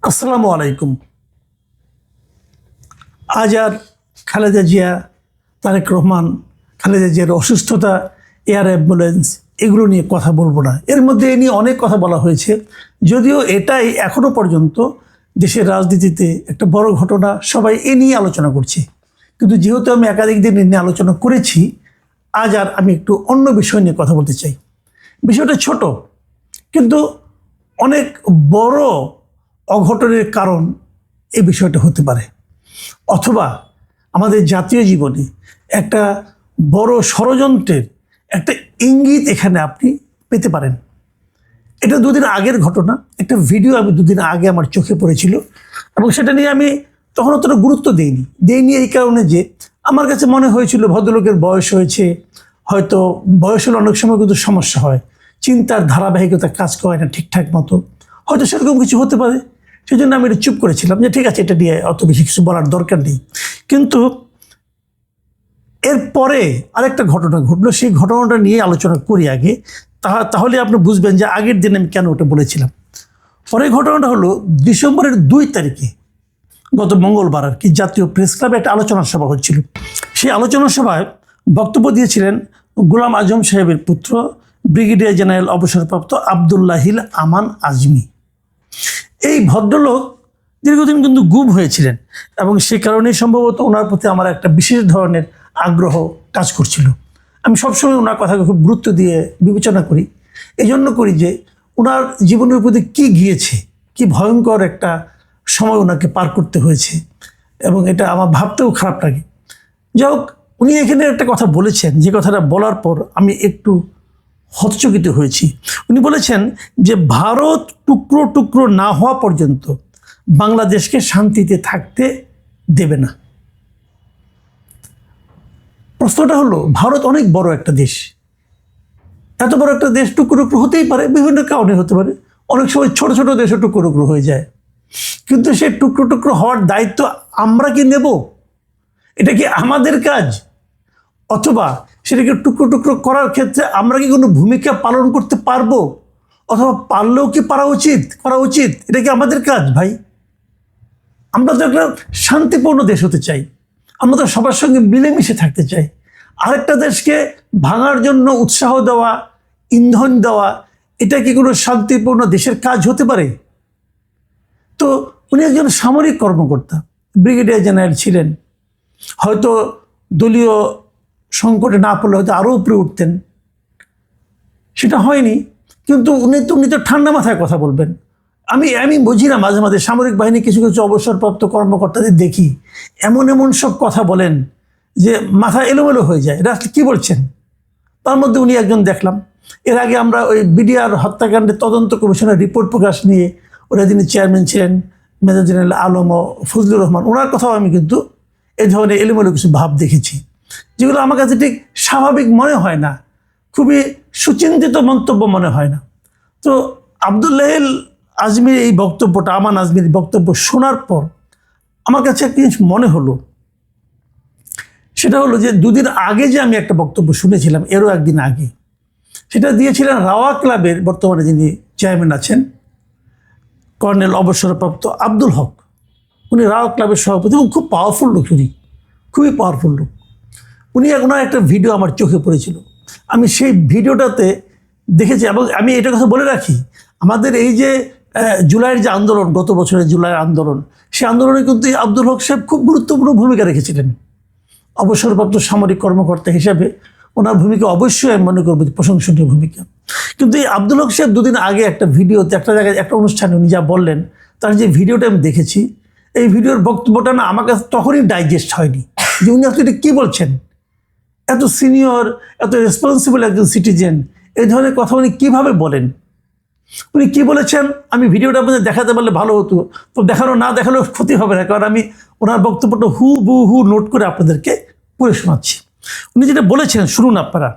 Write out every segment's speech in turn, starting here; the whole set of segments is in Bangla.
আসসালামু আলাইকুম। আজ আর খালেদা জিয়া, তারেক রহমান, খালেদা জিয়ার অসুস্থতা, এয়ার অ্যাম্বুলেন্স এগুলো নিয়ে কথা বলবো না। এর মধ্যে এ নিয়ে অনেক কথা বলা হয়েছে, যদিও এটাই এখনো পর্যন্ত দেশের রাজনীতিতে একটা বড় ঘটনা, সবাই এ নিয়ে আলোচনা করছে। কিন্তু যেহেতু আমি একাধিক দিন নিয়ে আলোচনা করেছি, আজ আর আমি একটু অন্য বিষয় নিয়ে কথা বলতে চাই। বিষয়টা ছোট, কিন্তু অনেক বড় অঘটনের কারণ এই বিষয়টা হতে পারে, অথবা আমাদের জাতীয় জীবনে একটা বড় ষড়যন্ত্রের একটা ইঙ্গিত এখানে আপনি পেতে পারেন। এটা দুদিন আগের ঘটনা, একটা ভিডিও আমি দুদিন আগে আমার চোখে পড়েছিল, এবং সেটা নিয়ে আমি তখন অতটা গুরুত্ব দেইনি এই কারণে যে আমার কাছে মনে হয়েছিল ভদ্রলোকের বয়স হয়েছে, হয়তো বয়স হলে অনেক সময় কিন্তু সমস্যা হয়, চিন্তার ধারাবাহিকতা কাজ করে না ঠিকঠাক মতো, হয়তো সেরকম কিছু হতে পারে। সেই জন্য আমি এটা চুপ করেছিলাম যে ঠিক আছে, এটা নিয়ে অত বেশি কিছু বলার দরকার নেই। কিন্তু এরপরে আরেকটা ঘটনা ঘটলো, সেই ঘটনাটা নিয়ে আলোচনা করি আগে, তাহলে আপনি বুঝবেন যে আগের দিন আমি কেন ওটা বলেছিলাম। পরের ঘটনাটা হলো ডিসেম্বরের 2 তারিখে, গত মঙ্গলবার আর কি, জাতীয় প্রেস ক্লাবে একটা আলোচনা সভা হচ্ছিল। সেই আলোচনা সভায় বক্তব্য দিয়েছিলেন গোলাম আজম সাহেবের পুত্র ব্রিগেডিয়ার জেনারেল অবসরপ্রাপ্ত আবদুল্লাহিল আমান আজমি। এই ভদ্রলোক দীর্ঘদিন কিন্তু গুম হয়েছিলেন, এবং সে কারণেই সম্ভবত ওনার প্রতি আমার একটা বিশেষ ধরনের আগ্রহ কাজ করছিল। আমি সবসময় ওনার কথাকে খুব গুরুত্ব দিয়ে বিবেচনা করি। এই জন্য করি যে ওনার জীবনের প্রতি কী গিয়েছে, কি ভয়ঙ্কর একটা সময় ওনাকে পার করতে হয়েছে, এবং এটা আমার ভাবতেও খারাপ লাগে। যাই হোক, উনি এখানে একটা কথা বলেছেন, যে কথাটা বলার পর আমি একটু হতচকিত হয়েছি। উনি বলেছেন যে ভারত টুকরো টুকরো না হওয়া পর্যন্ত বাংলাদেশকে শান্তিতে থাকতে দেবে না। প্রশ্নটা হলো, ভারত অনেক বড় একটা দেশ, এত বড় একটা দেশ টুকরো টুকরো হতেই পারে, বিভিন্ন কারণে হতে পারে। অনেক সময় ছোট ছোট দেশও টুকরো টুকরো হয়ে যায়, কিন্তু সেই টুকরো টুকরো হওয়ার দায়িত্ব আমরা কি নেব? এটা কি আমাদের কাজ? অথবা সেটাকে টুকরো টুকরো করার ক্ষেত্রে আমরা কি কোনো ভূমিকা পালন করতে পারবো? অথবা পারলেও কি করা উচিত? এটা কি আমাদের কাজ? ভাই, আমরা তো একটা শান্তিপূর্ণ দেশ হতে চাই, আমরা তো সবার সঙ্গে মিলেমিশে থাকতে চাই। আরেকটা দেশকে ভাঙার জন্য উৎসাহ দেওয়া, ইন্ধন দেওয়া, এটা কি কোনো শান্তিপূর্ণ দেশের কাজ হতে পারে? তো উনি একজন সামরিক কর্মকর্তা, ব্রিগেডিয়ার জেনারেল ছিলেন, হয়তো দলীয় সংকটে না পড়লে হয়তো আরও উপরে উঠতেন, সেটা হয়নি। কিন্তু উনি তো ঠান্ডা মাথায় কথা বলবেন। আমি বুঝি না, মাঝে মাঝে সামরিক বাহিনী কিছু কিছু অবসরপ্রাপ্ত কর্মকর্তাদের দেখি এমন সব কথা বলেন যে মাথা এলোমেলো হয়ে যায়। এটা আসলে কী বলছেন? তার মধ্যে উনি একজন দেখলাম, এর আগে আমরা ওই বিডিআর হত্যাকাণ্ডের তদন্ত কমিশনের রিপোর্ট প্রকাশ নিয়ে ওরা যিনি চেয়ারম্যান ছিলেন, মেজর জেনারেল আলম ও ফজলুর রহমান, ওনার কথাও আমি কিন্তু এই ধরনের এলোমেলো কিছু ভাব দেখেছি, যেগুলো আমার কাছে ঠিক স্বাভাবিক মনে হয় না, খুবই সুচিন্তিত মন্তব্য মনে হয় না। তো আবদুল্লাহিল আজমির এই বক্তব্যটা, আমান আজমির বক্তব্য শোনার পর আমার কাছে একটা জিনিস মনে হলো, সেটা হলো যে দুদিন আগে যে আমি একটা বক্তব্য শুনেছিলাম, এরও একদিন আগে, সেটা দিয়েছিলেন রাওয়া ক্লাবের বর্তমানে যিনি চেয়ারম্যান আছেন, কর্নেল অবসরপ্রাপ্ত আব্দুল হক। উনি রাওয়া ক্লাবের সভাপতি এবং খুব পাওয়ারফুল লোক, উনি খুবই পাওয়ারফুল লোক। ওনার একটা ভিডিও আমার চোখে পড়েছিল, আমি সেই ভিডিওটাতে দেখেছি। এবং আমি এটা কথা বলে রাখি, আমাদের এই যে জুলাইয়ের যে আন্দোলন, গত বছরের জুলাইয়ের আন্দোলন, সেই আন্দোলনে কিন্তু আব্দুল হক সাহেব খুব গুরুত্বপূর্ণ ভূমিকা রেখেছিলেন। অবসরপ্রাপ্ত সামরিক কর্মকর্তা হিসেবে ওনার ভূমিকা অবশ্যই আমি মনে করবো প্রশংসনীয় ভূমিকা। কিন্তু এই আব্দুল হক সাহেব দুদিন আগে একটা ভিডিওতে, একটা জায়গায়, একটা অনুষ্ঠানে উনি যা বললেন, তার যে ভিডিওটা আমি দেখেছি, এই ভিডিওর বক্তব্যটা না আমার কাছে তখনই ডাইজেস্ট হয়নি যে উনি আসলে কী বলছেন। এত সিনিয়র, এত রেসপন্সিবল একজন সিটিজেন, এই ধরনের কথা উনি কীভাবে বলেন? উনি কী বলেছেন আমি ভিডিওটা আপনাদের দেখাতে পারলে ভালো হতো, তো না দেখালেও ক্ষতি হবে না, কারণ আমি ওনার বক্তব্যটা হু নোট করে আপনাদেরকে পড়ে শোনাচ্ছি। উনি যেটা বলেছেন শুনুন আপনারা।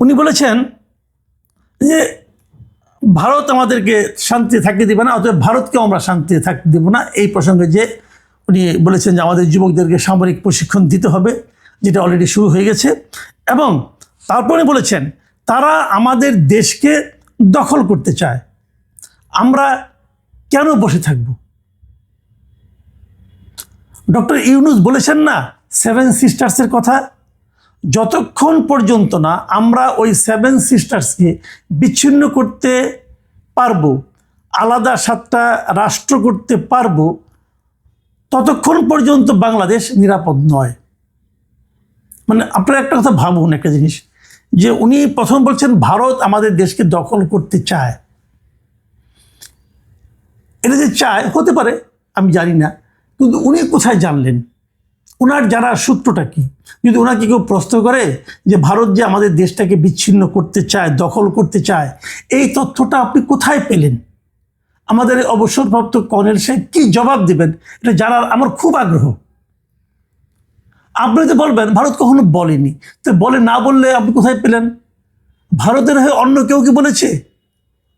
উনি বলেছেন যে ভারত আমাদেরকে শান্তিতে থাকতে দেবে না, অতএব ভারতকেও আমরা শান্তিতে থাকতে দেবো না। এই প্রসঙ্গে যে উনি বলেছেন যে আমাদের যুবকদেরকে সামরিক প্রশিক্ষণ দিতে হবে, যেটা অলরেডি শুরু হয়ে গেছে, এবং তারপরে বলেছেন তারা আমাদের দেশকে দখল করতে চায়, আমরা কেন বসে থাকবো? ডক্টর ইউনূস বলেছেন না সেভেন সিস্টার্সের কথা, যতক্ষণ পর্যন্ত না আমরা ওই সেভেন সিস্টার্সকে বিচ্ছিন্ন করতে পারবো, আলাদা 7টা রাষ্ট্র করতে পারবো, ততক্ষণ পর্যন্ত বাংলাদেশ নিরাপদ নয়। মানে আপনারা একটা কথা ভাবুন, একটা জিনিস, যে উনি প্রথম বলছেন ভারত আমাদের দেশকে দখল করতে চায়। এটা যে চায় হতে পারে, আমি জানি না, কিন্তু উনি কোথায় জানলেন? ওনার যারা সূত্রটা কি? যদি ওনাকে কেউ প্রশ্ন করে যে ভারত যে আমাদের দেশটাকে বিচ্ছিন্ন করতে চায়, দখল করতে চায়, এই তথ্যটা আপনি কোথায় পেলেন? আমাদের অবসরপ্রাপ্ত কর্নেল সাহেব কি জবাব দেবেন, এটা জানার আমার খুব আগ্রহ। আপনি তো বলবেন ভারত কখনো বলেনি, তো বলে না বললে আপনি কোথায় পেলেন? ভারতের হয়ে অন্য কেউ কি বলেছে?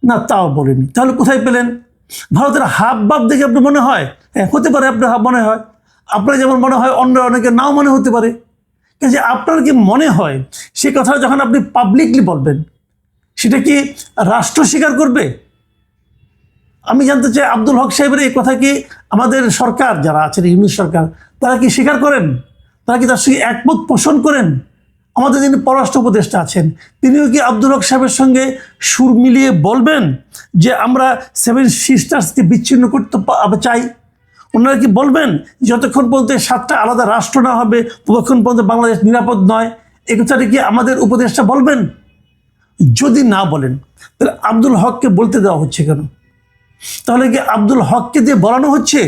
না, তাও বলেনি। তাহলে কোথায় পেলেন? ভারতের হাব ভাব দেখে আপনার মনে হয়? হ্যাঁ, হতে পারে আপনার হাব মনে হয়, আপনার যেমন মনে হয় অন্য অনেকে নাও মনে হতে পারে। কিন্তু আপনার কি মনে হয় সে কথা যখন আপনি পাবলিকলি বলবেন, সেটা কি রাষ্ট্র স্বীকার করবে? আমি জানতে চাই আব্দুল হক সাহেবের এই কথা কি আমাদের সরকার যারা আছেন, ইউনূস সরকার, তারা কি স্বীকার করেন? তারা কি তার সঙ্গে একমত পোষণ করেন? আমাদের যিনি পররাষ্ট্র উপদেষ্টা আছেন, তিনিও কি আব্দুল হক সাহেবের সঙ্গে সুর মিলিয়ে বলবেন যে আমরা সেভেন সিস্টার্সকে বিচ্ছিন্ন করতে চাই? ওনারা কি বলবেন যতক্ষণ পর্যন্ত 7টা আলাদা রাষ্ট্র না হবে ততক্ষণ পর্যন্ত বাংলাদেশ নিরাপদ নয়? এই কথাটা কি আমাদের উপদেষ্টা বলবেন? যদি না বলেন, তাহলে আব্দুল হককে বলতে দেওয়া হচ্ছে কেন? তাহলে কি আব্দুল হককে দিয়ে বলানো হচ্ছে?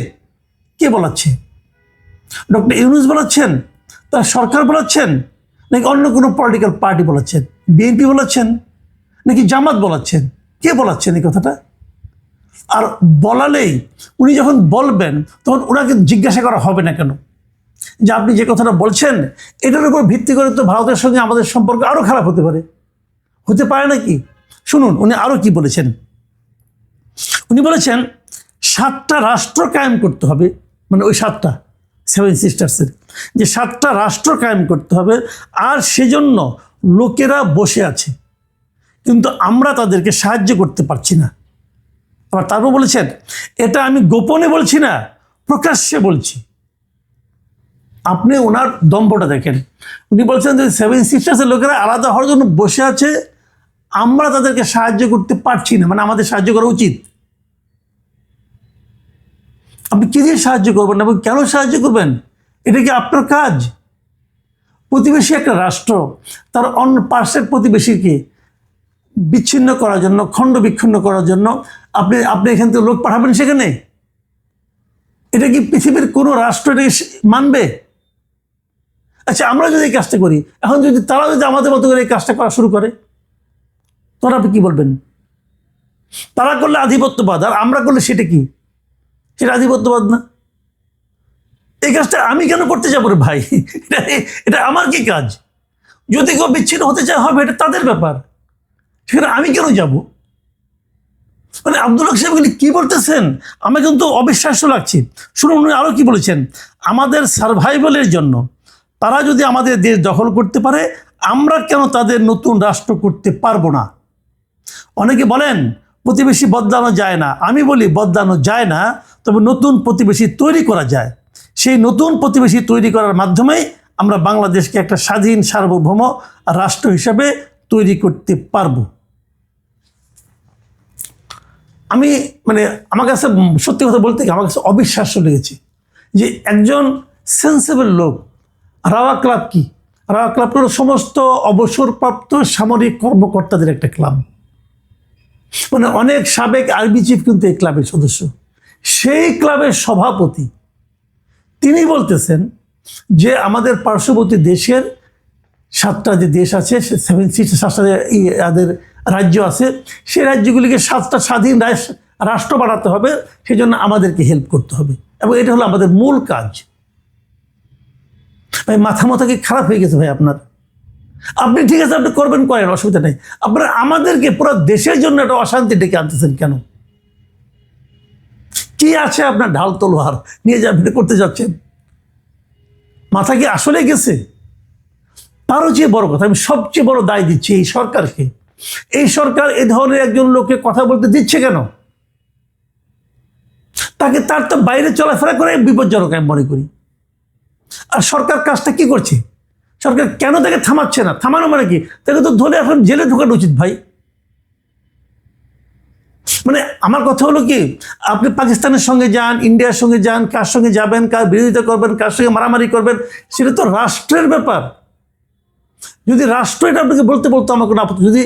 কে বলাচ্ছে? ডক্টর ইউনূস বলাচ্ছেন? তার সরকার বলাচ্ছেন? নাকি অন্য কোনো পলিটিক্যাল পার্টি বলাচ্ছেন? বিএনপি বলাচ্ছেন নাকি জামাত বলাচ্ছেন? কে বলাচ্ছেন এই কথাটা? আর বলালেই উনি যখন বলবেন তখন ওনাকে জিজ্ঞাসা করা হবে না কেন যে আপনি যে কথাটা বলছেন এটার উপর ভিত্তি করে তো ভারতের সঙ্গে আমাদের সম্পর্ক আরও খারাপ হতে পারে? হতে পারে নাকি? শুনুন উনি আরও কি বলেছেন। উনি বলেছেন 7টা রাষ্ট্র কায়েম করতে হবে, মানে ওই 7টা সেভেন সিস্টার্সের যে 7টা রাষ্ট্র কায়েম করতে হবে, আর সেজন্য লোকেরা বসে আছে, কিন্তু আমরা তাদেরকে সাহায্য করতে পারছি না। আবার তারপর বলেছেন এটা আমি গোপনে বলছি না, প্রকাশ্যে বলছি। আপনি ওনার দম্ভটা দেখেন। উনি বলছেন যে সেভেন সিস্টার্সের লোকেরা আলাদা হওয়ার জন্য বসে আছে, আমরা তাদেরকে সাহায্য করতে পারছি না, মানে আমাদের সাহায্য করা উচিত। আপনি কি দিয়ে সাহায্য করবেন এবং কেন সাহায্য করবেন? এটা কি আপনার কাজ? প্রতিবেশী একটা রাষ্ট্র তার অন্য পাশের প্রতিবেশীকে বিচ্ছিন্ন করার জন্য, খণ্ড বিচ্ছিন্ন করার জন্য আপনি এখান থেকে লোক পাঠাবেন সেখানে? এটা কি পৃথিবীর কোনো রাষ্ট্র এটাকে মানবে? আচ্ছা, আমরা যদি এই কাজটা করি, এখন যদি তারা যদি আমাদের মতো করে এই কাজটা করা শুরু করে, তখন আপনি কি বলবেন? তারা করলে আধিপত্যবাদ, আর আমরা করলে সেটা কি? সেটা আধিপত্যবাদ না? এই কাজটা আমি কেন করতে যাবো রে ভাই? এটা আমার কি কাজ? যদি কেউ বিচ্ছিন্ন হতে চায় হবে, এটা তাদের ব্যাপার, সেখানে আমি কেন যাব? মানে আব্দুল হক সাহেব কি বলতেছেন আমার কিন্তু অবিশ্বাস্য লাগছে। শুনুন উনি আরও কি বলেছেন, আমাদের সার্ভাইভালের জন্য তারা যদি আমাদের দেশ দখল করতে পারে, আমরা কেন তাদের নতুন রাষ্ট্র করতে পারবো না? অনেকে বলেন প্রতিবেশী বদলানো যায় না, আমি বলি বদলানো যায় না, তবে নতুন প্রতিবেশী তৈরি করা যায়। সেই নতুন প্রতিবেশী তৈরি করার মাধ্যমেই আমরা বাংলাদেশকে একটা স্বাধীন সার্বভৌম রাষ্ট্র হিসাবে তৈরি করতে পারবো। আমি মানে আমার কাছে সত্যি কথা বলতে আমার কাছে অবিশ্বাস্য লেগেছে যে একজন সেন্সেবল লোক, রাওয়া ক্লাব কি? রাওয়া ক্লাব হলো সমস্ত অবসরপ্রাপ্ত সামরিক কর্মকর্তাদের একটা ক্লাব, মানে অনেক সাবেক আর্মি চিফ কিন্তু এই ক্লাবের সদস্য। সেই ক্লাবের সভাপতি তিনি বলতেছেন যে আমাদের পার্শ্ববর্তী দেশের 7টা যে দেশ আছে, সেভেন সিস্টার 7টা যাদের রাজ্য আছে, সেই রাজ্যগুলিকে 7টা স্বাধীন রাষ্ট্র বানাতে হবে, সেই জন্য আমাদেরকে হেল্প করতে হবে, এবং এটা হলো আমাদের মূল কাজ। ভাই মাথা কি খারাপ হয়ে গেছে ভাই আপনার? আপনি ঠিক আছে, আপনি করবেন, করেন, অসুবিধা নেই। আপনারা আমাদেরকে পুরো দেশের জন্য একটা অশান্তি ডেকে আনতেছেন কেন? কি আছে আপনার ঢাল তলোয়ার নিয়ে যা আপনি করতে যাচ্ছেন? মাথা কি আসলে গেছে? তারও চেয়ে বড় কথা, আমি সবচেয়ে বড় দায় দিচ্ছি এই সরকারকে। এই সরকার এ ধরনের একজন লোককে কথা বলতে দিচ্ছে কেন? তাকে তার তো বাইরে চলাফেরা করে বিপজ্জনক আমি মনে করি। আর সরকার কাজটা কি করছে? সরকার কেন তাকে থামাচ্ছে না? থামানো মানে কি? তাকে তো ধরে এখন জেলে ঢোকানো উচিত ভাই। মানে আমার কথা হলো কি, আপনি পাকিস্তানের সঙ্গে যান, ইন্ডিয়ার সঙ্গে যান, কার সঙ্গে যাবেন, কার বিরোধিতা করবেন, কার সঙ্গে মারামারি করবেন, সেটা তো রাষ্ট্রের ব্যাপার। যদি রাষ্ট্র এটা আপনাকে বলতো আমার কোনো আপত্তি, যদি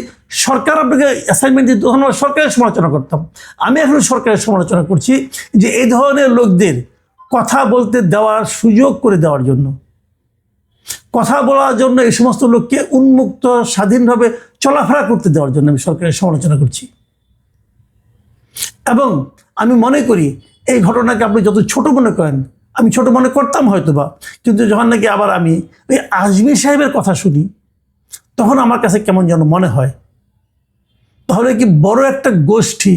সরকার আপনাকে অ্যাসাইনমেন্ট দিত তখন আমরা সরকারের সমালোচনা করতাম। আমি এখন সরকারের সমালোচনা করছি যে এই ধরনের লোকদের কথা বলতে দেওয়ার সুযোগ করে দেওয়ার জন্য, কথা বলার জন্য এই সমস্ত লোককে উন্মুক্ত স্বাধীনভাবে চলাফেরা করতে দেওয়ার জন্য আমি সরকারের সমালোচনা করছি। এবং আমি মনে করি এই ঘটনাকে আপনি যত ছোট মনে করেন, আমি ছোট মনে করতাম হয়তোবা, কিন্তু যখন নাকি আবার আমি ওই আজমি সাহেবের কথা শুনি তখন আমার কাছে কেমন যেন মনে হয়, তাহলে কি বড় একটা গোষ্ঠী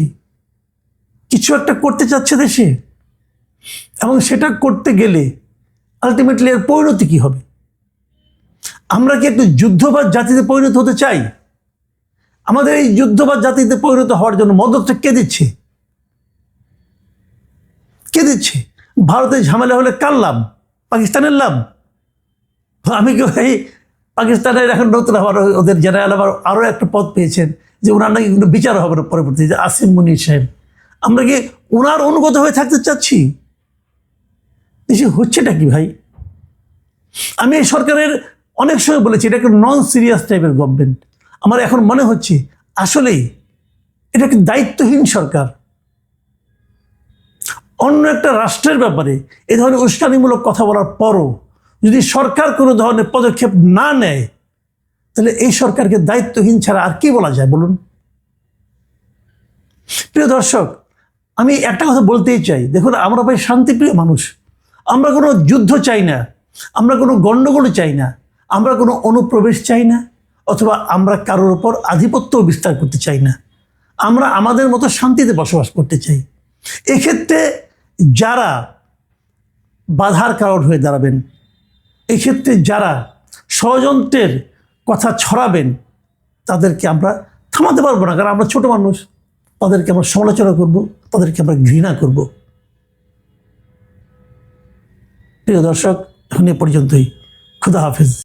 কিছু একটা করতে চাচ্ছে দেশে, এবং সেটা করতে গেলে আলটিমেটলি এর পরিণতি কি হবে? আমরা কি একটু যুদ্ধবাজ জাতিতে পরিণত হতে চাই? আমাদের এই যুদ্ধবাজ জাতিতে পরিণত হওয়ার জন্য মদতটা কে দিচ্ছে? কে দিচ্ছে? ভারতের ঝামেলা হলে কার লাভ? পাকিস্তানের লাভ? আমি কি এই পাকিস্তানের এখন নতুন আবার ওদের জেনারেল আবার আরও একটা পদ পেয়েছেন যে ওনার নাকি কোনো বিচার হবে না পরবর্তী, যে আসিম মুনির সাহেব। আমরা কি ওনার অনুগত হয়ে থাকতে চাচ্ছি? দেশে হচ্ছেটা কি ভাই? আমি এই সরকারের অনেক সময় বলেছি এটা একটা নন সিরিয়াস টাইপের গভর্নমেন্ট। আমার এখন মনে হচ্ছে আসলেই এটা একটা দায়িত্বহীন সরকার। অন্য একটা রাষ্ট্রের ব্যাপারে এই ধরনের উস্কানিমূলক কথা বলার পরও যদি সরকার কোনো ধরনের পদক্ষেপ না নেয়, তাহলে এই সরকারকে দায়িত্বহীন ছাড়া আর কি বলা যায় বলুন? প্রিয় দর্শক, আমি একটা কথা বলতেই চাই, দেখুন আমরা ভাই শান্তিপ্রিয় মানুষ। আমরা কোনো যুদ্ধ চাই না, আমরা কোনো গণ্ডগোল চাই না, আমরা কোনো অনুপ্রবেশ চাই না, অথবা আমরা কারোর ওপর আধিপত্য বিস্তার করতে চাই না। আমরা আমাদের মতো শান্তিতে বসবাস করতে চাই। এক্ষেত্রে যারা বাধার কারণ হয়ে দাঁড়াবেন, এক্ষেত্রে যারা ষড়যন্ত্রের কথা ছড়াবেন, তাদেরকে আমরা থামাতে পারবো না, কারণ আমরা ছোট মানুষ। তাদেরকে আমরা সমালোচনা করব, তাদেরকে আমরা ঘৃণা করব। প্রিয় দর্শক, এখন এ পর্যন্তই। খুদা হাফেজ।